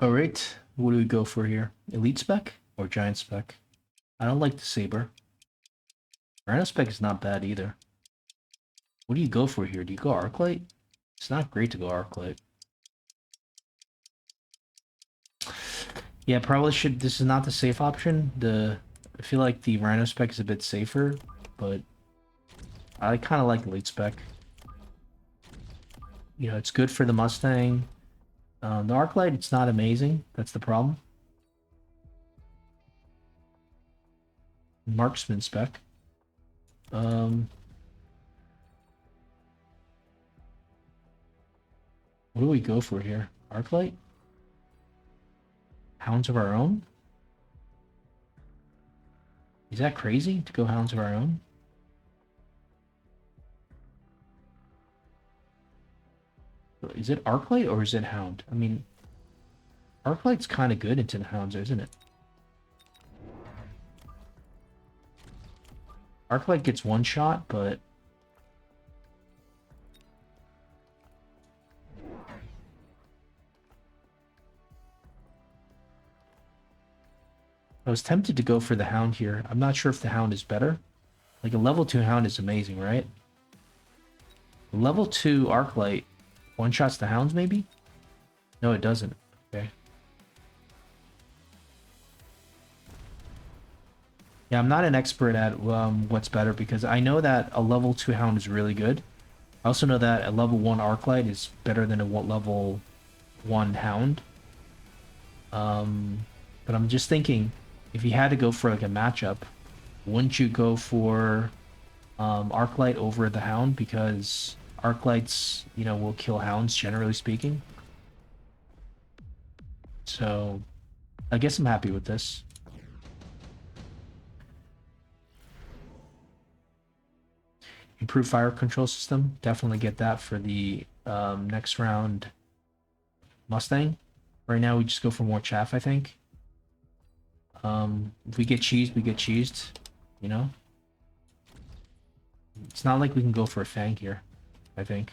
Alright, what do we go for here? Elite spec or giant spec? I don't like the saber. Rhino spec is not bad either. What do you go for here? Do you go Arclight? It's not great to go Arclight. Yeah, probably should. This is not the safe option. I feel like the Rhino spec is a bit safer, but I kind of like elite spec. You know, it's good for the Mustang. The Arclight, it's not amazing. That's the problem. Marksman spec. What do we go for here? Arclight? Hounds of our own? Is that crazy to go Hounds of our own? Is it Arclight or is it Hound? I mean, Arclight's kind of good into the Hounds, isn't it? Arclight gets one shot, but I was tempted to go for the Hound here. I'm not sure if the Hound is better. Like a level 2 Hound is amazing, right? Level 2 Arclight one-shots the Hounds, maybe? No, it doesn't. Okay. Yeah, I'm not an expert at what's better because I know that a level 2 Hound is really good. I also know that a level 1 Arclight is better than a level 1 Hound. But I'm just thinking, if you had to go for like a matchup, wouldn't you go for Arclight over the Hound? Because Arclights, you know, will kill Hounds, generally speaking. So, I guess I'm happy with this. Improved fire control system. Definitely get that for the next round Mustang. Right now, we just go for more chaff, I think. If we get cheesed, we get cheesed. You know? It's not like we can go for a fang here, I think.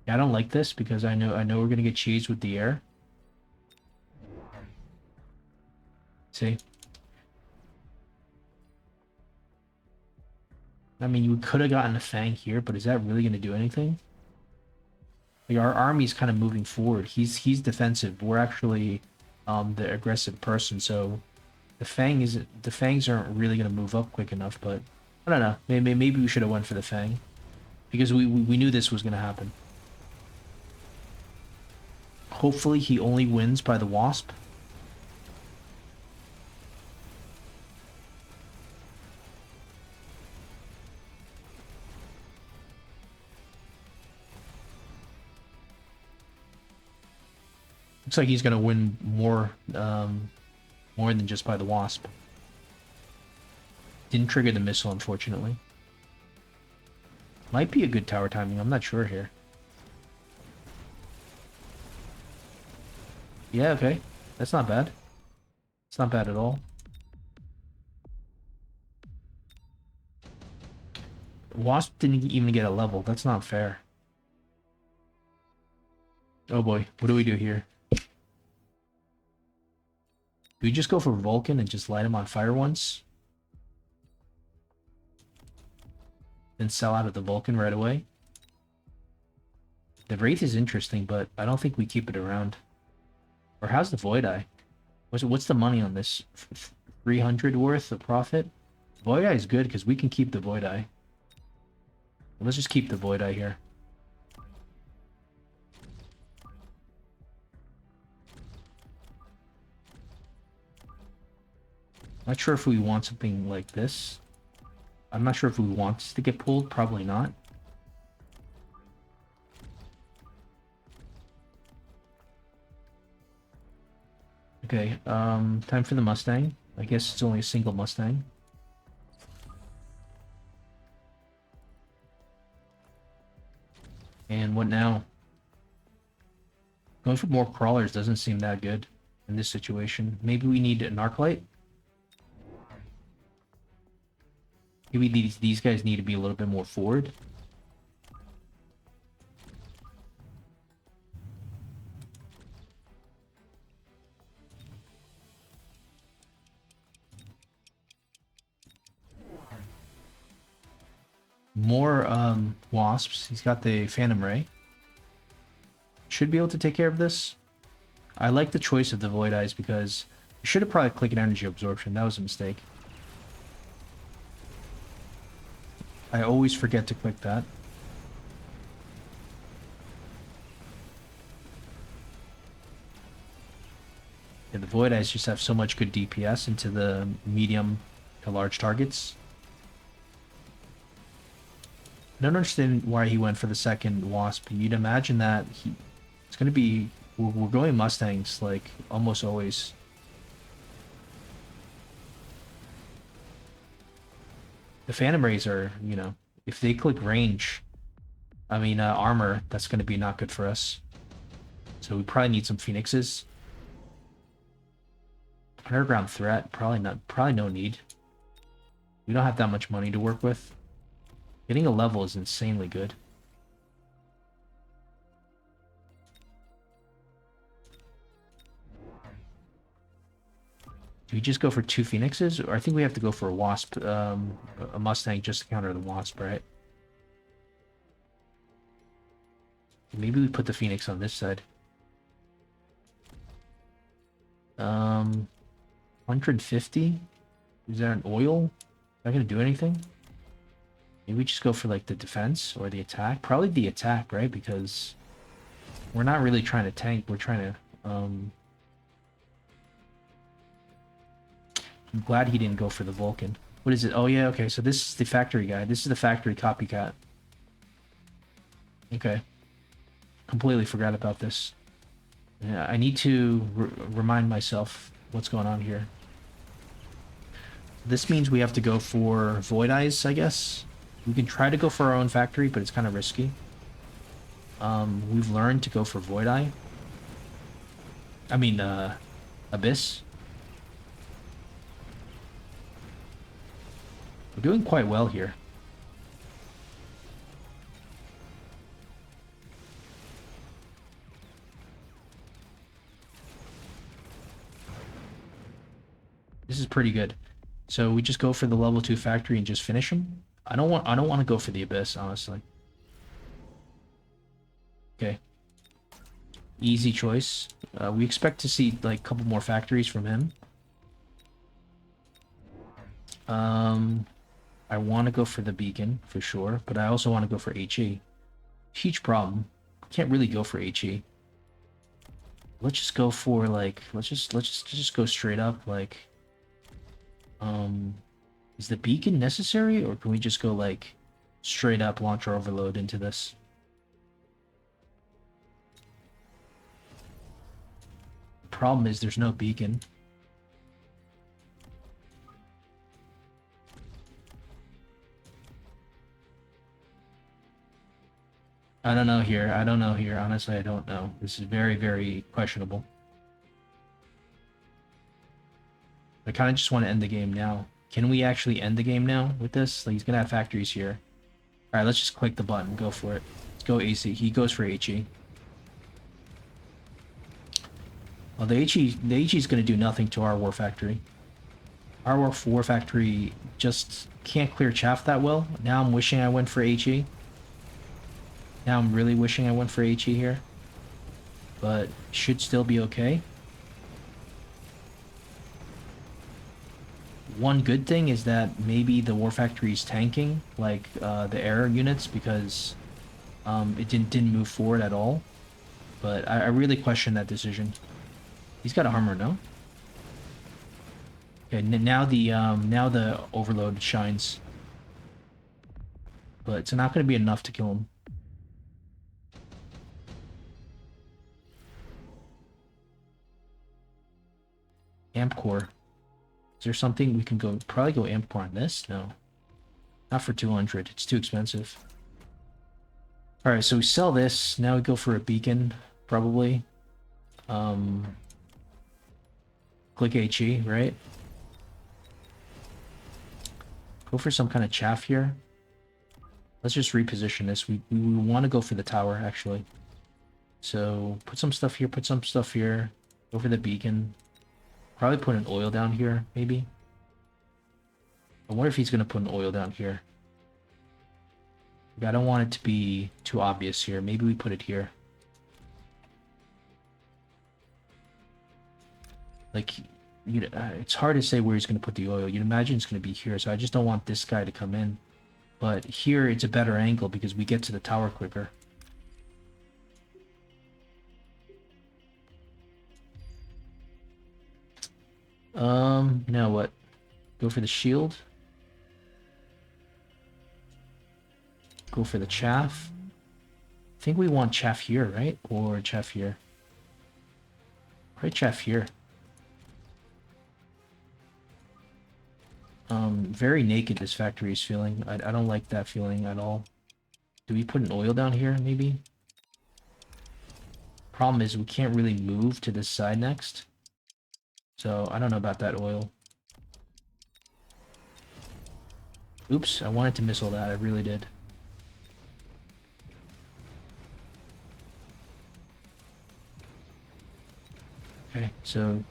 Yeah, I don't like this because I know we're gonna get cheesed with the air. See? I mean, you could have gotten a fang here, but is that really gonna do anything? Like our army's kind of moving forward. He's defensive. We're actually the aggressive person, so the fangs aren't really gonna move up quick enough, but I don't know. Maybe we should have went for the fang. Because we knew this was gonna happen. Hopefully he only wins by the wasp. Looks like he's gonna win more more than just by the wasp. Didn't trigger the missile, unfortunately. Might be a good tower timing, I'm not sure here. Yeah, okay. That's not bad. It's not bad at all. Wasp didn't even get a level. That's not fair. Oh boy, what do we do here? Do we just go for Vulcan and just light him on fire once? Then sell out of the Vulcan right away? The Wraith is interesting, but I don't think we keep it around. Or how's the Void Eye? What's the money on this? 300 worth of profit? Void Eye is good because we can keep the Void Eye. Let's just keep the Void Eye here. Not sure if we want something like this. I'm not sure if we want this to get pulled. Probably not. Okay, time for the Mustang. I guess it's only a single Mustang. And what now? Going for more crawlers doesn't seem that good in this situation. Maybe we need an Arclight? Maybe these guys need to be a little bit more forward. More wasps. He's got the Phantom Ray. Should be able to take care of this. I like the choice of the Void Eyes because I should have probably clicked Energy Absorption. That was a mistake. I always forget to click that. Yeah, the Void Eyes just have so much good DPS into the medium to large targets. I don't understand why he went for the second Wasp. You'd imagine that it's going to be... We're going Mustangs, like, almost always. The Phantom Rays are, you know, if they click range, I mean, armor, that's going to be not good for us. So we probably need some Phoenixes. Underground threat, probably no need. We don't have that much money to work with. Getting a level is insanely good. Do we just go for 2 Phoenixes? Or I think we have to go for a Wasp, a Mustang just to counter the Wasp, right? Maybe we put the Phoenix on this side. 150? Is that an oil? Is that gonna do anything? Maybe we just go for like the defense or the attack. Probably the attack, right? Because we're not really trying to tank. We're trying to... I'm glad he didn't go for the Vulcan. What is it? Oh yeah, okay. So this is the factory guy. This is the factory copycat. Okay. Completely forgot about this. Yeah, I need to remind myself what's going on here. This means we have to go for Void Eyes, I guess. We can try to go for our own factory, but it's kind of risky. We've learned to go for Void Eye. I mean, Abyss. We're doing quite well here. This is pretty good. So we just go for the level 2 factory and just finish him. I don't want to go for the Abyss, honestly. Okay. Easy choice. We expect to see like a couple more factories from him. I want to go for the beacon for sure, but I also want to go for HE. Huge problem. Can't really go for HE. Let's just go for like let's just go straight up like is the beacon necessary or can we just go like straight up launcher overload into this? The problem is there's no beacon. I don't know here. I don't know here. Honestly, I don't know. This is very, very questionable. I kind of just want to end the game now. Can we actually end the game now with this? Like, he's going to have factories here. Alright, let's just click the button. Go for it. Let's go AC. He goes for HE. Well, the HE is going to do nothing to our War Factory. Our War Factory just can't clear chaff that well. Now I'm wishing I went for HE. Now I'm really wishing I went for HE here. But should still be okay. One good thing is that maybe the War Factory is tanking, like the air units, because it didn't move forward at all. But I really question that decision. He's got armor, no? Okay, now the overload shines, but it's not going to be enough to kill him. Amp core. Is there something we can go? Probably go amp core on this? No. Not for 200. It's too expensive. Alright, so we sell this. Now we go for a beacon, probably. Click HE, right? Go for some kind of chaff here. Let's just reposition this. We want to go for the tower, actually. So, put some stuff here, put some stuff here. Go for the beacon. Probably put an oil down here, maybe. I wonder if he's going to put an oil down here. I don't want it to be too obvious here. Maybe we put it here. Like, it's hard to say where he's going to put the oil. You'd imagine it's going to be here, so I just don't want this guy to come in. But here, it's a better angle because we get to the tower quicker. Now what? Go for the shield. Go for the chaff. I think we want chaff here, right? Or chaff here. Right, chaff here. Very naked this factory is feeling. I don't like that feeling at all. Do we put an oil down here, maybe? Problem is we can't really move to this side next. So I don't know about that oil. Oops, I wanted to missile that. I really did. Okay, so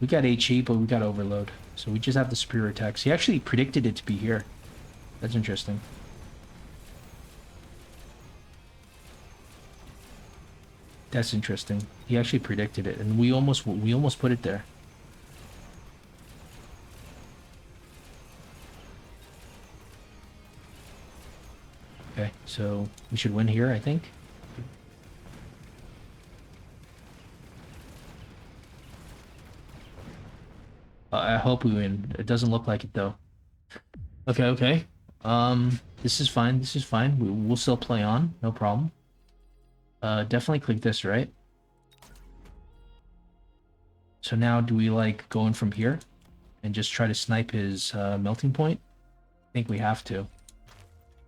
we got HE, but we got overload. So we just have the superior attacks. He actually predicted it to be here. That's interesting. That's interesting. He actually predicted it, and we almost put it there. Okay, so we should win here, I think. I hope we win. It doesn't look like it though. Okay, okay. This is fine. This is fine. We'll still play on. No problem. Definitely click this, right? So now do we like go in from here and just try to snipe his melting point? I think we have to.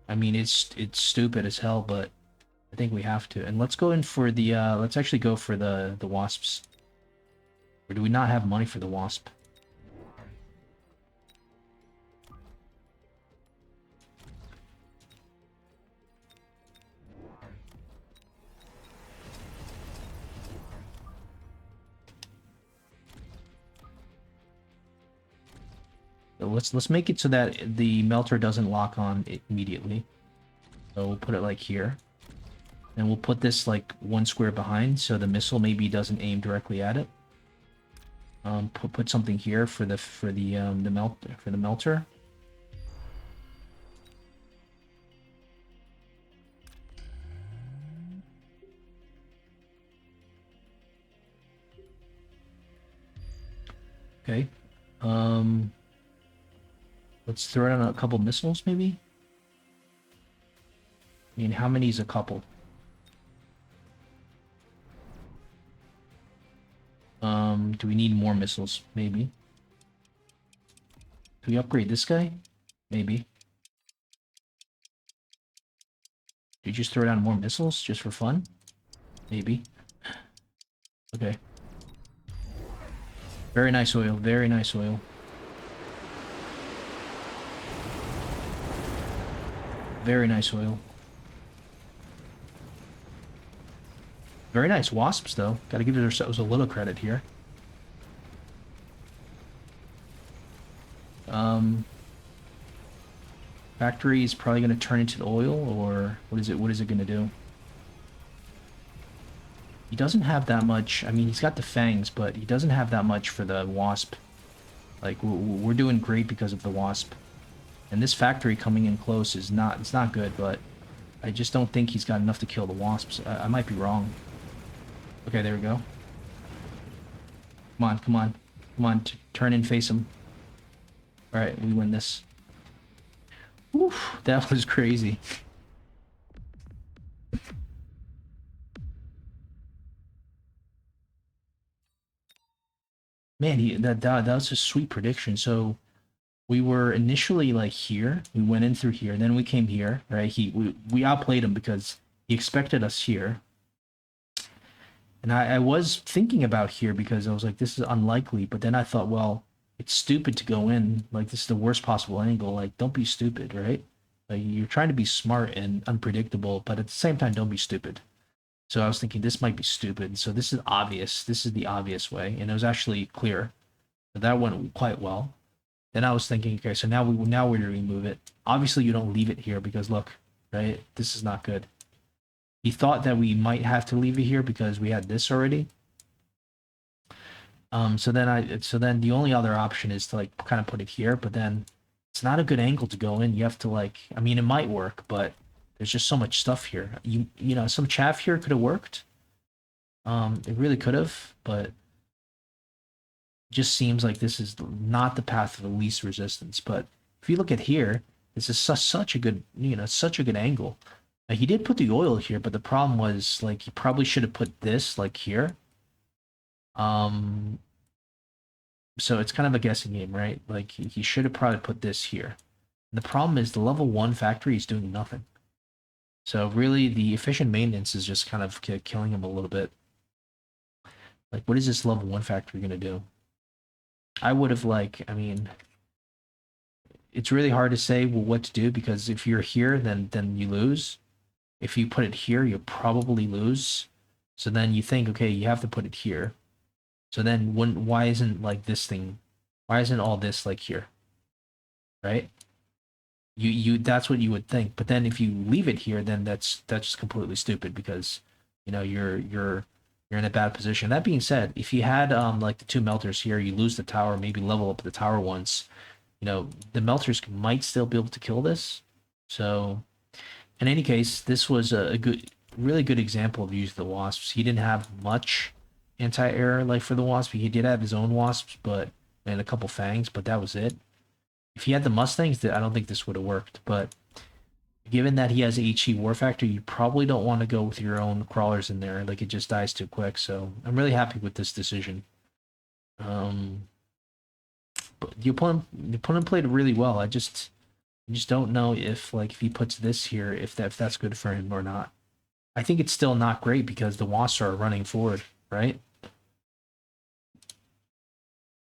I mean, it's stupid as hell, but I think we have to. And let's go in for the let's actually go for the wasps. Or do we not have money for the wasp? Let's make it so that the melter doesn't lock on immediately. So we'll put it like here. And we'll put this like one square behind so the missile maybe doesn't aim directly at it. Put something here for the melter. Okay. Let's throw down a couple missiles, maybe? I mean, how many is a couple? Do we need more missiles? Maybe. Do we upgrade this guy? Maybe. Do you just throw down more missiles just for fun? Maybe. Okay. Very nice oil. Very nice oil. Very nice oil. Very nice wasps, though. Gotta give ourselves a little credit here. Factory is probably going to turn into oil, or what is it? What is it going to do? He doesn't have that much. I mean, he's got the fangs, but he doesn't have that much for the wasp. Like, we're doing great because of the wasp. And this factory coming in close is not, it's not good, but I just don't think he's got enough to kill the wasps. I might be wrong. Okay, there we go. Come on, come on. Come on, turn and face him. Alright, we win this. Oof, that was crazy. Man, that was a sweet prediction. So we were initially like here. We went in through here, then we came here, right? We outplayed him because he expected us here. And I was thinking about here because I was like, this is unlikely. But then I thought, well, it's stupid to go in. Like, this is the worst possible angle. Like, don't be stupid, right? Like, you're trying to be smart and unpredictable, but at the same time, don't be stupid. So I was thinking this might be stupid. So this is obvious. This is the obvious way. And it was actually clear. So that went quite well. Then I was thinking, okay, so now we're to remove it. Obviously, you don't leave it here because look, right? This is not good. He thought that we might have to leave it here because we had this already. So then the only other option is to like kind of put it here, but then it's not a good angle to go in. You have to like, I mean, it might work, but there's just so much stuff here. You know, some chaff here could have worked. It really could have, but it just seems like this is not the path of the least resistance. But if you look at here, this is such a good, you know, such a good angle. Now, he did put the oil here, but the problem was like he probably should have put this like here. Um, so it's kind of a guessing game, right? Like he should have probably put this here. And the problem is the level 1 factory is doing nothing. So really the efficient maintenance is just kind of killing him a little bit. Like what is this level 1 factory going to do? I would have like, I mean, it's really hard to say what to do because if you're here, then you lose. If you put it here, you'll probably lose. So then you think, okay, you have to put it here. So then why isn't like this thing, why isn't all this like here? Right? You that's what you would think. But then if you leave it here, then that's just completely stupid because you know you're in a bad position. That being said, if you had like the two melters here, you lose the tower, maybe level up the tower once, you know, the melters might still be able to kill this. So in any case, this was a good, really good example of use of the wasps. He didn't have much anti-air like for the wasp. He did have his own wasps, but and a couple fangs, but that was it. If he had the mustangs, I don't think this would have worked. But given that he has HE war factor, you probably don't want to go with your own crawlers in there. Like it just dies too quick. So I'm really happy with this decision. But the opponent played really well. I just don't know if like if he puts this here, if that's good for him or not. I think it's still not great because the wasps are running forward, right?